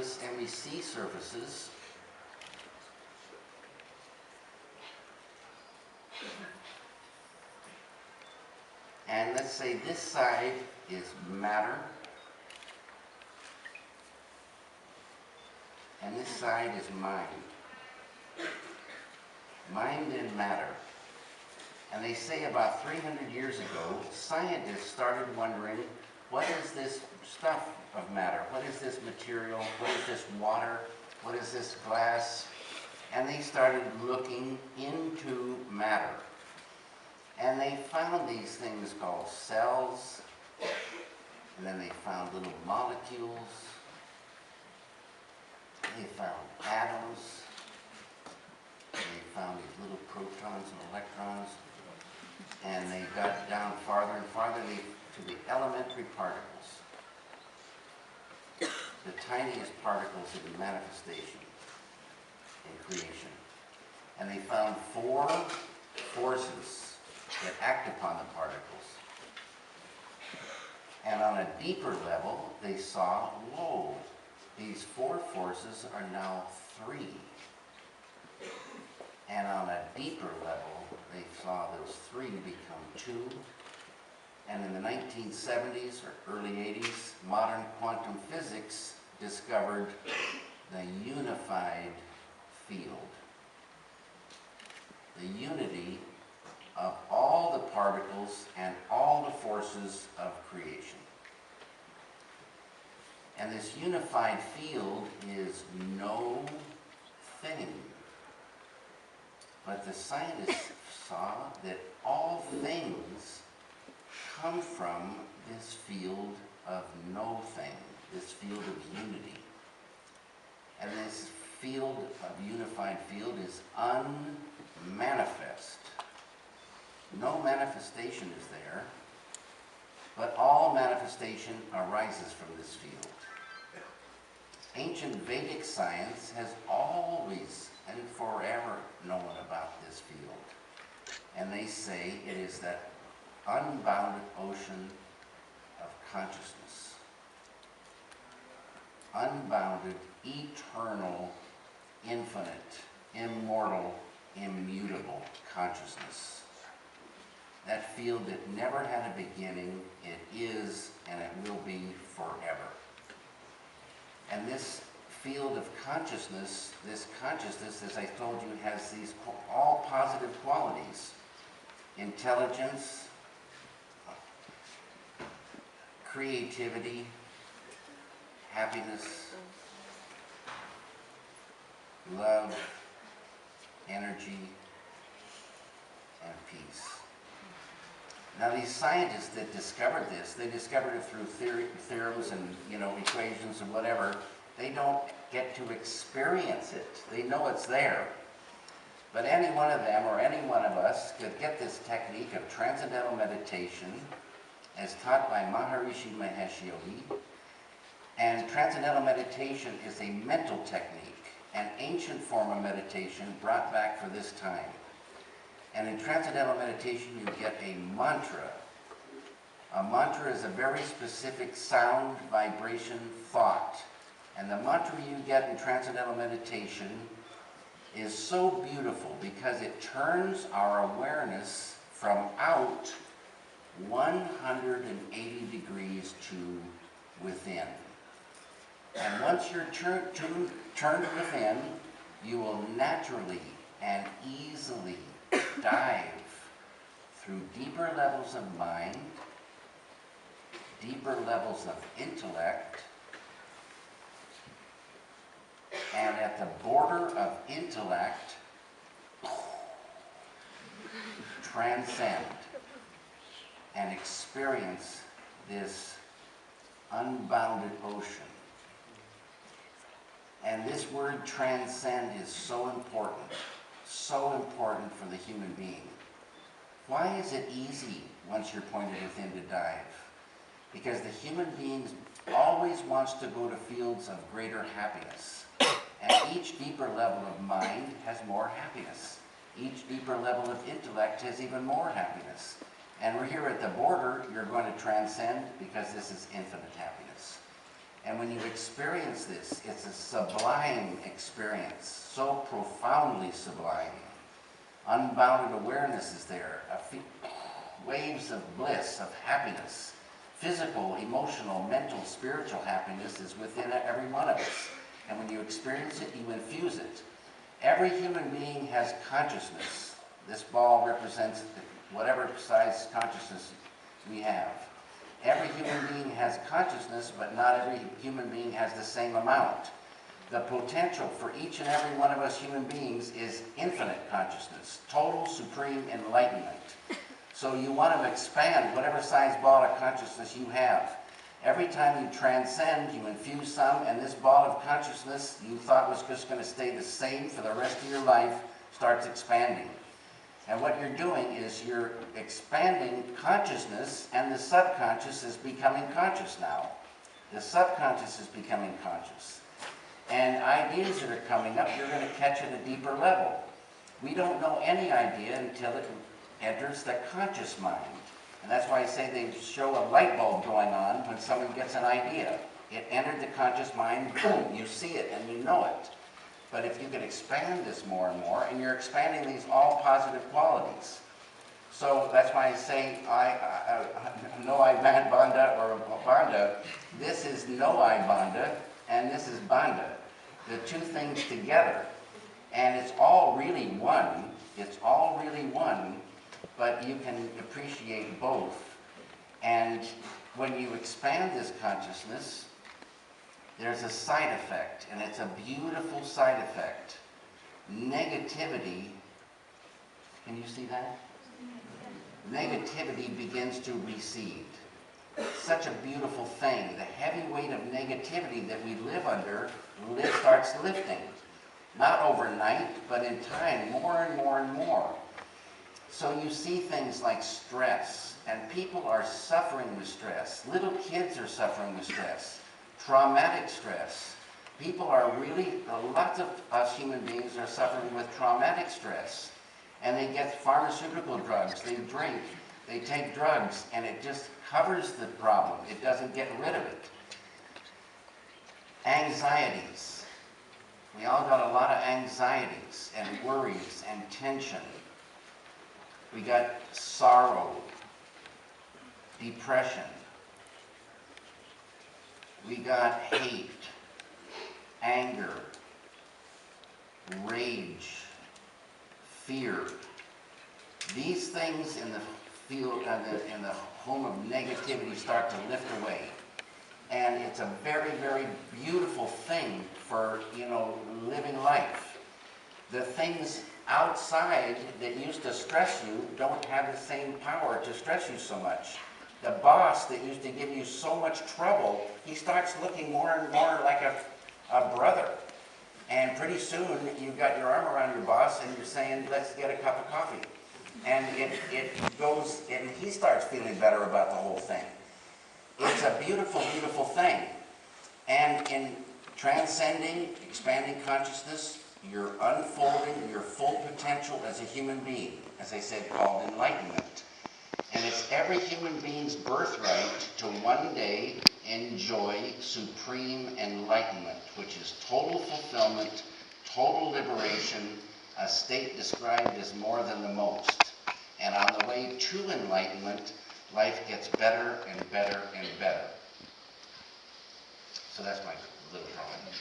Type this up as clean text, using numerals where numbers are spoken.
surface and we see surfaces. And let's say this side is matter, and this side is mind. Mind and matter. And they say about 300 years ago, scientists started wondering, what is this stuff of matter? What is this material? What is this water? What is this glass? And they started looking into matter. And they found these things called cells, and then they found little molecules, they found atoms, they found these little protons and electrons, and they got down farther and farther to the elementary particles, the tiniest particles of manifestation and creation. And they found 4 forces that act upon the particles. And on a deeper level, they saw, whoa, these 4 forces are now 3. And on a deeper level, they saw those 3 become 2. And in the 1970s or early 80s, modern quantum physics discovered the unified field. The unity of all the particles and all the forces of creation. And this unified field is no thing. But the scientists saw that all things come from this field of no thing, this field of unity. And this field of unified field is unmanifest. No manifestation is there, but all manifestation arises from this field. Ancient Vedic science has always and forever known about this field. And they say it is that unbounded ocean of consciousness. Unbounded, eternal, infinite, immortal, immutable consciousness. That field that never had a beginning, it is and it will be forever. And this field of consciousness, this consciousness, as I told you, has these all positive qualities. Intelligence, creativity, happiness, love, energy, and peace. Now these scientists that discovered this, they discovered it through theorems and equations and whatever. They don't get to experience it. They know it's there. But any one of them or any one of us could get this technique of transcendental meditation as taught by Maharishi Mahesh Yogi. And transcendental meditation is a mental technique, an ancient form of meditation brought back for this time. And in transcendental meditation, you get a mantra. A mantra is a very specific sound, vibration, thought. And the mantra you get in transcendental meditation is so beautiful because it turns our awareness from out 180 degrees to within. And once you're turned within, you will naturally and easily dive through deeper levels of mind, deeper levels of intellect, and at the border of intellect, transcend and experience this unbounded ocean. And this word transcend is so important for the human being. Why is it easy once you're pointed within to dive? Because the human being always wants to go to fields of greater happiness. And each deeper level of mind has more happiness. Each deeper level of intellect has even more happiness. And we're here at the border, you're going to transcend because this is infinite happiness. And when you experience this, it's a sublime experience, so profoundly sublime. Unbounded awareness is there, waves of bliss, of happiness. Physical, emotional, mental, spiritual happiness is within every one of us. And when you experience it, you infuse it. Every human being has consciousness. This ball represents whatever size consciousness we have. Every human being has consciousness, but not every human being has the same amount. The potential for each and every one of us human beings is infinite consciousness, total supreme enlightenment. So you want to expand whatever size ball of consciousness you have. Every time you transcend, you infuse some, and this ball of consciousness you thought was just going to stay the same for the rest of your life starts expanding. And what you're doing is you're expanding consciousness, and the subconscious is becoming conscious now. The subconscious is becoming conscious. And ideas that are coming up, you're going to catch at a deeper level. We don't know any idea until it enters the conscious mind. And that's why I say they show a light bulb going on when someone gets an idea. It entered the conscious mind, boom, you see it and you know it. But if you can expand this more and more, and you're expanding these all positive qualities. So that's why I say no I bandha or bandha. This is no I bandha, and this is bandha. The two things together. And it's all really one. It's all really one, but you can appreciate both. And when you expand this consciousness, there's a side effect, and it's a beautiful side effect. Negativity, can you see that? Negativity begins to recede. Such a beautiful thing. The heavy weight of negativity that we live under starts lifting. Not overnight, but in time, more and more and more. So you see things like stress, and people are suffering with stress. Little kids are suffering with stress. Traumatic stress. People are really, lots of us human beings are suffering with traumatic stress. And they get pharmaceutical drugs, they drink, they take drugs, and it just covers the problem. It doesn't get rid of it. Anxieties. We all got a lot of anxieties and worries and tension. We got sorrow, depression. We got hate, anger, rage, fear. These things in the field, in the home of negativity start to lift away. And it's a very, very beautiful thing for, living life. The things outside that used to stress you don't have the same power to stress you so much. The boss that used to give you so much trouble, he starts looking more and more like a brother. And pretty soon, you've got your arm around your boss and you're saying, let's get a cup of coffee. And it goes, and he starts feeling better about the whole thing. It's a beautiful, beautiful thing. And in transcending, expanding consciousness, you're unfolding your full potential as a human being, as I said, called enlightenment. And it's every human being's birthright to one day enjoy supreme enlightenment, which is total fulfillment, total liberation, a state described as more than the most. And on the way to enlightenment, life gets better and better and better. So that's my little comment.